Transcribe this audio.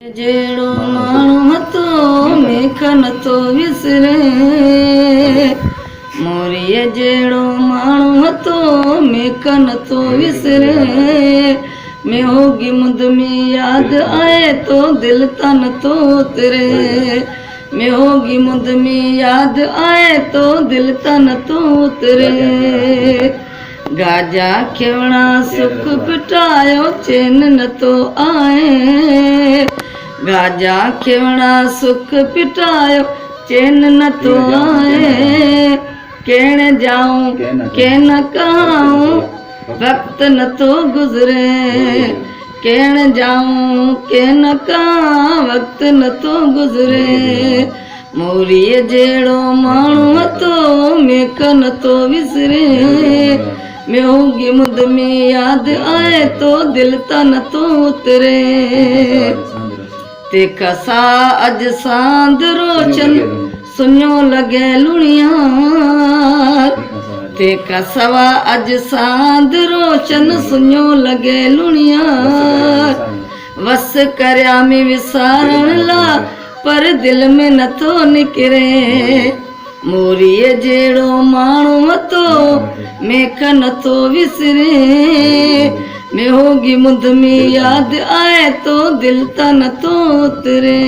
जेड़ो माण्हू हथो मेख नथो विसरे, मोरीअ जहिड़ो माण्हू हथो मेख नथो विसरे। मेहोगी मुंद में यादि आए तो दिल त नथो उतरे, मेहोगी मुंद में यादि आए तो दिल त नथो उतरे। गाजा खेवणा सुख पिटायो चैन नथो आए, गाजा खेवणा सुख पिटायो चैन नथो आए। कहण जाऊं के न कहूं वक्त नथो गुज़रे, कहण जाऊं के न कहां वक्त नथो गुज़रे। मोरीअ जहिड़ो माण्हू हथो मेख नथो विसरे, मेहोगी मुंद में यादि आए तो दिल त नथो उतरे। तंहिंखां सा अॼु सांदरो चन सुञो लॻे लुणिया, तंहिंखां सवा अॼु सांदरो चन सुञो लॻे लुणिया। वस करिया में विसारण ला पर दिल में नथो निकिरे, मोरीअ जहिड़ो माण्हू हथो मेख नथो विसरे। मेहोगी मुंद में यादि आए तो दिल त नथो उतरे।